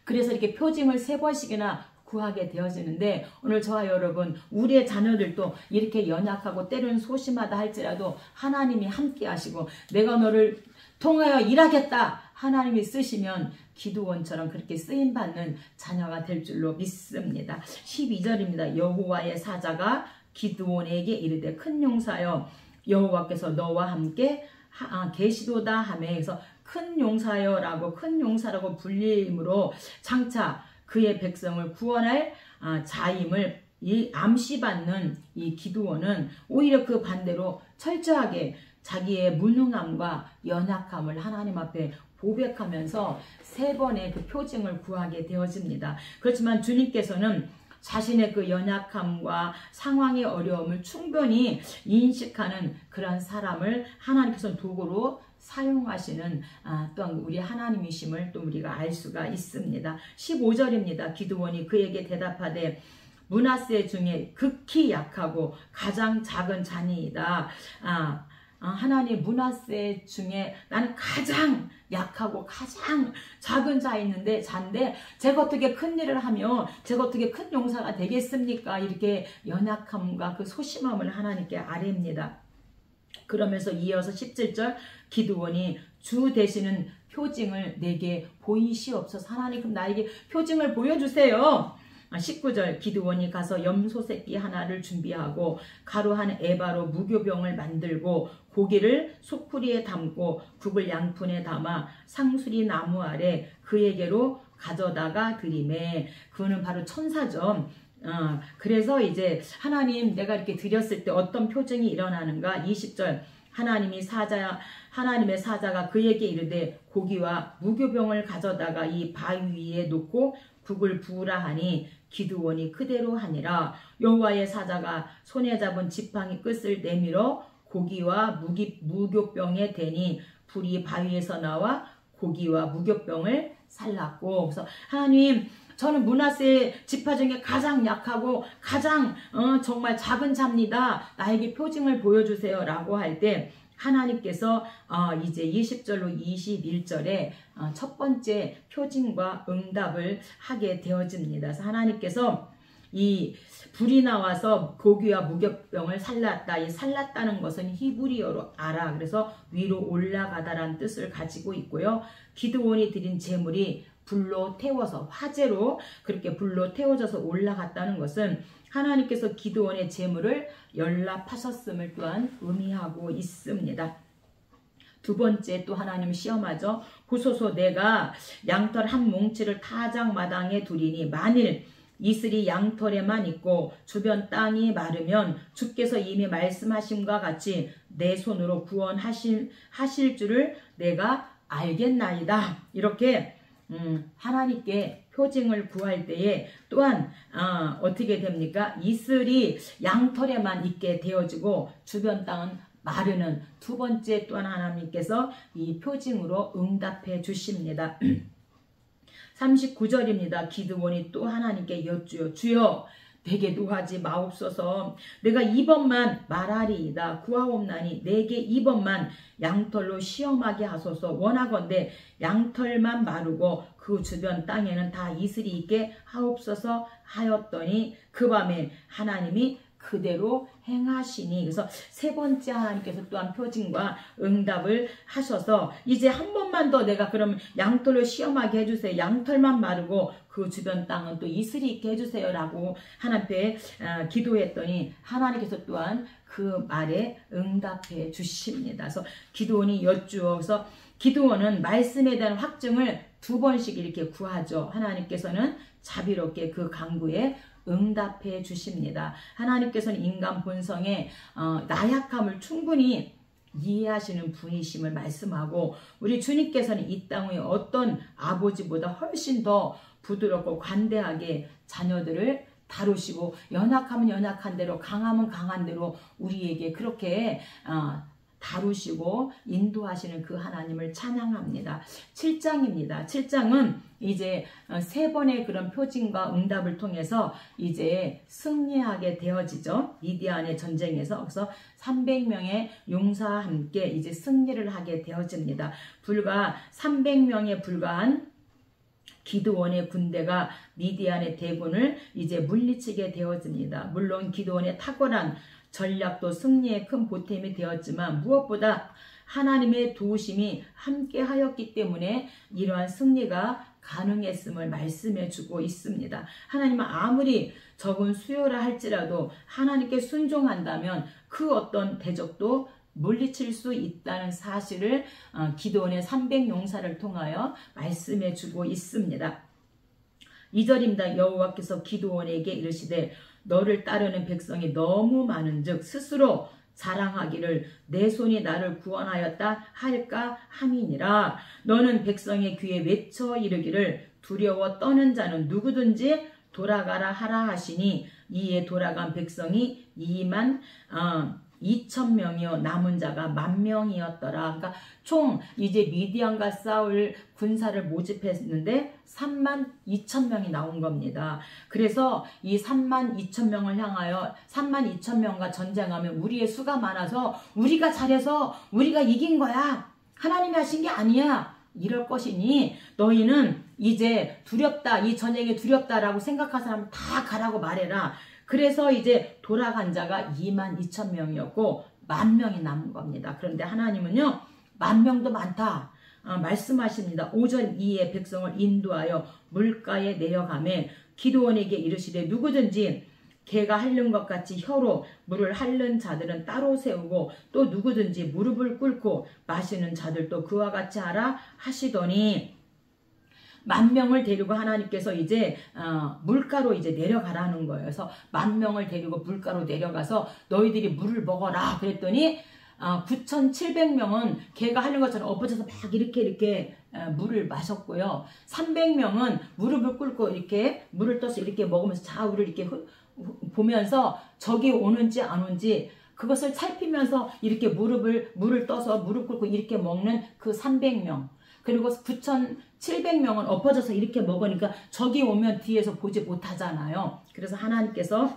그래서 이렇게 표징을 3번씩이나 구하게 되어지는데, 오늘 저와 여러분, 우리의 자녀들도 이렇게 연약하고 때로는 소심하다 할지라도 하나님이 함께 하시고 내가 너를 통하여 일하겠다 하나님이 쓰시면 기드온처럼 그렇게 쓰임받는 자녀가 될 줄로 믿습니다. 12절입니다. 여호와의 사자가 기드온에게 이르되 큰 용사여 여호와께서 너와 함께 계시도다 하매, 그래서 큰 용사여라고, 큰 용사라고 불림으로 장차 그의 백성을 구원할 자임을 암시받는 이 기드온은 오히려 그 반대로 철저하게 자기의 무능함과 연약함을 하나님 앞에 고백하면서 3번의 그 표징을 구하게 되어집니다. 그렇지만 주님께서는 자신의 그 연약함과 상황의 어려움을 충분히 인식하는 그런 사람을 하나님께서 도구로 사용하시는 또한 우리 하나님이심을 또 우리가 알 수가 있습니다. 15절입니다. 기드온이 그에게 대답하되 므낫세 중에 극히 약하고 가장 작은 자니이다. 하나님, 므낫세 중에 나는 가장 약하고 가장 작은 자인데 제가 어떻게 큰 일을 하며 제가 어떻게 큰 용사가 되겠습니까? 이렇게 연약함과 그 소심함을 하나님께 아뢰입니다. 그러면서 이어서 17절 기드온이 주 되시는 표징을 내게 보이시옵소서. 하나님 그럼 나에게 표징을 보여주세요. 19절 기드온이 가서 염소 새끼 하나를 준비하고 가루 한 에바로 무교병을 만들고 고기를 소쿠리에 담고 국을 양푼에 담아 상수리 나무 아래 그에게로 가져다가 드리매. 그는 바로 천사죠. 그래서 이제 하나님 내가 이렇게 드렸을 때 어떤 표징이 일어나는가. 20절 하나님의 사자가 그에게 이르되 고기와 무교병을 가져다가 이 바위 위에 놓고 국을 부으라 하니 기드온이 그대로 하니라. 여호와의 사자가 손에 잡은 지팡이 끝을 내밀어 고기와 무교병에 대니 불이 바위에서 나와 고기와 무교병을 살랐고. 그래서 하나님 저는 므낫세 지파 중에 가장 약하고 가장 정말 작은 자입니다. 나에게 표징을 보여주세요 라고 할 때 하나님께서 이제 20절로 21절에 첫 번째 표징과 응답을 하게 되어집니다. 그래서 하나님께서 이 불이 나와서 고기와 무교병을 살랐다. 이 살랐다는 것은 히브리어로 알아. 그래서 위로 올라가다라는 뜻을 가지고 있고요. 기드온이 드린 제물이 불로 태워서 화재로 그렇게 불로 태워져서 올라갔다는 것은 하나님께서 기드온의 제물을 연락하셨음을 또한 의미하고 있습니다. 두 번째 또 하나님 시험하죠. 보소서 내가 양털 한 뭉치를 타작마당에 두리니 만일 이슬이 양털에만 있고 주변 땅이 마르면 주께서 이미 말씀하심과 같이 내 손으로 구원하실 줄을 내가 알겠나이다. 이렇게 하나님께 표징을 구할 때에 또한 어떻게 됩니까? 이슬이 양털에만 있게 되어지고 주변 땅은 마르는 두 번째 또한 하나님께서 이 표징으로 응답해 주십니다. 39절입니다. 기드온이 또 하나님께 여쭈어 주여 내게 노하지 마옵소서. 내가 이번만 말하리이다. 구하옵나니 내게 이번만 양털로 시험하게 하소서. 원하건대 양털만 마르고 그 주변 땅에는 다 이슬이 있게 하옵소서 하였더니 그 밤에 하나님이 그대로 행하시니. 그래서 세 번째 하나님께서 또한 표징과 응답을 하셔서 이제 한 번만 더 내가 그럼 양털로 시험하게 해주세요. 양털만 마르고 그 주변 땅은 또 이슬이 있게 해주세요 라고 하나님께 기도했더니 하나님께서 또한 그 말에 응답해 주십니다. 그래서 기드온이 여쭈어서 기드온은 말씀에 대한 확증을 두 번씩 이렇게 구하죠. 하나님께서는 자비롭게 그 간구에 응답해 주십니다. 하나님께서는 인간 본성의 나약함을 충분히 이해하시는 분이심을 말씀하고 우리 주님께서는 이 땅 위에 어떤 아버지보다 훨씬 더 부드럽고 관대하게 자녀들을 다루시고 연약하면 연약한 대로 강하면 강한 대로 우리에게 그렇게 다루시고 인도하시는 그 하나님을 찬양합니다. 7장입니다. 7장은 이제 세 번의 그런 표징과 응답을 통해서 이제 승리하게 되어지죠. 미디안의 전쟁에서. 그래서 300명의 용사와 함께 이제 승리를 하게 되어집니다. 불과 300명에 불과한 기드온의 군대가 미디안의 대군을 이제 물리치게 되어집니다. 물론 기드온의 탁월한 전략도 승리에 큰 보탬이 되었지만 무엇보다 하나님의 도우심이 함께 하였기 때문에 이러한 승리가 가능했음을 말씀해 주고 있습니다. 하나님은 아무리 적은 수요라 할지라도 하나님께 순종한다면 그 어떤 대적도 물리칠 수 있다는 사실을 기드온의 300용사를 통하여 말씀해 주고 있습니다. 2절입니다. 여호와께서 기드온에게 이르시되 너를 따르는 백성이 너무 많은즉 스스로 자랑하기를 내 손이 나를 구원하였다 할까 함이니라. 너는 백성의 귀에 외쳐 이르기를 두려워 떠는 자는 누구든지 돌아가라 하라 하시니 이에 돌아간 백성이 2만 2,000명이요 남은 자가 10,000명이었더라. 그러니까 총 이제 미디안과 싸울 군사를 모집했는데 32,000명이 나온 겁니다. 그래서 이 32,000명을 향하여 32,000명과 전쟁하면 우리의 수가 많아서 우리가 잘해서 우리가 이긴 거야. 하나님이 하신 게 아니야. 이럴 것이니 너희는 이제 두렵다. 이 전쟁이 두렵다라고 생각한 사람 다 가라고 말해라. 그래서 이제 돌아간 자가 22,000명이었고 10,000명이 남은 겁니다. 그런데 하나님은요 10,000명도 많다 말씀하십니다. 5절 이에 백성을 인도하여 물가에 내려가매 기드온에게 이르시되 누구든지 개가 핥는 것 같이 혀로 물을 핥는 자들은 따로 세우고 또 누구든지 무릎을 꿇고 마시는 자들도 그와 같이 하라 하시더니 10,000명을 데리고 하나님께서 이제 물가로 이제 내려가라는 거예요. 그래서 10,000명을 데리고 물가로 내려가서 너희들이 물을 먹어라 그랬더니 9,700명은 개가 하는 것처럼 엎어져서 막 이렇게 물을 마셨고요. 300명은 무릎을 꿇고 이렇게 물을 떠서 이렇게 먹으면서 좌우를 이렇게 보면서 적이 오는지 안 오는지 그것을 살피면서 이렇게 물을 떠서 무릎 꿇고 이렇게 먹는 그 300명. 그리고 9,700명은 엎어져서 이렇게 먹으니까 적이 오면 뒤에서 보지 못하잖아요. 그래서 하나님께서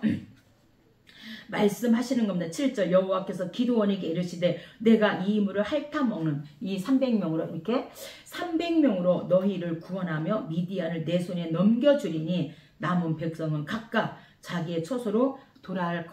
말씀하시는 겁니다. 7절 여호와께서 기드온에게 이르시되 내가 이 물을 핥아먹는 이 300명으로 이렇게 300명으로 너희를 구원하며 미디안을 내 손에 넘겨주리니 남은 백성은 각각 자기의 처소로 돌아갈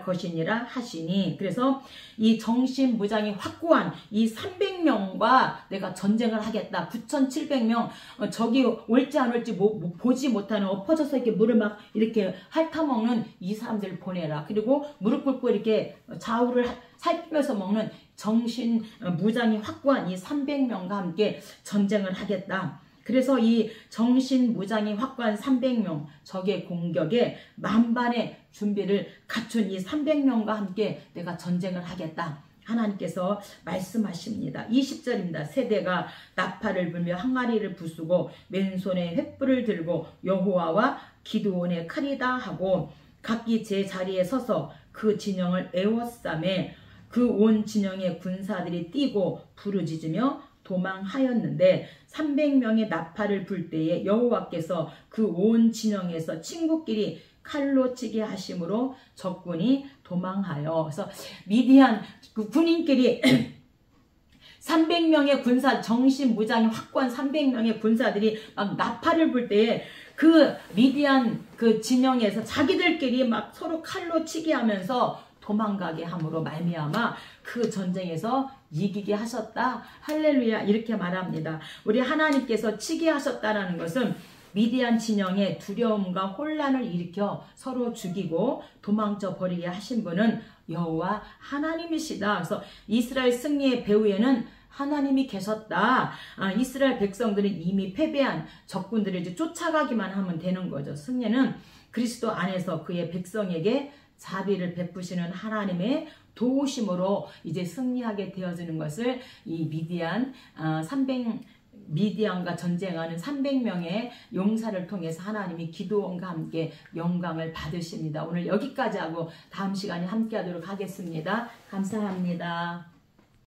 것이니라 하시니 그래서 이 정신무장이 확고한 이 300명과 내가 전쟁을 하겠다. 9,700명 적이 올지 안 올지 보지 못하는 엎어져서 이렇게 물을 막 이렇게 핥아먹는 이 사람들을 보내라. 그리고 무릎 꿇고 이렇게 좌우를 살피면서 먹는 정신무장이 확고한 이 300명과 함께 전쟁을 하겠다. 그래서 이 정신무장이 확고한 300명 적의 공격에 만반의 준비를 갖춘 이 300명과 함께 내가 전쟁을 하겠다. 하나님께서 말씀하십니다. 20절입니다. 세대가 나팔을 불며 항아리를 부수고 왼손에 횃불을 들고 여호와와 기드온의 칼이다 하고 각기 제 자리에 서서 그 진영을 에워싸매 그 온 진영의 군사들이 뛰고 부르짖으며 도망하였는데 300명의 나팔을 불 때에 여호와께서 그 온 진영에서 친구끼리 칼로 치게 하심으로 적군이 도망하여 그래서 미디안 그 군인끼리 300명의 군사 정신무장이 확고한 300명의 군사들이 막 나팔을 불 때에 그 미디안 그 진영에서 자기들끼리 막 서로 칼로 치게 하면서 도망가게 함으로 말미암아 그 전쟁에서 이기게 하셨다. 할렐루야 이렇게 말합니다. 우리 하나님께서 치게 하셨다라는 것은 미디안 진영에 두려움과 혼란을 일으켜 서로 죽이고 도망쳐 버리게 하신 분은 여호와 하나님이시다. 그래서 이스라엘 승리의 배후에는 하나님이 계셨다. 이스라엘 백성들은 이미 패배한 적군들을 이제 쫓아가기만 하면 되는 거죠. 승리는 그리스도 안에서 그의 백성에게 자비를 베푸시는 하나님의 도우심으로 이제 승리하게 되어지는 것을 이 미디안과 전쟁하는 300명의 용사를 통해서 하나님이 기드온과 함께 영광을 받으십니다. 오늘 여기까지 하고 다음 시간에 함께 하도록 하겠습니다. 감사합니다.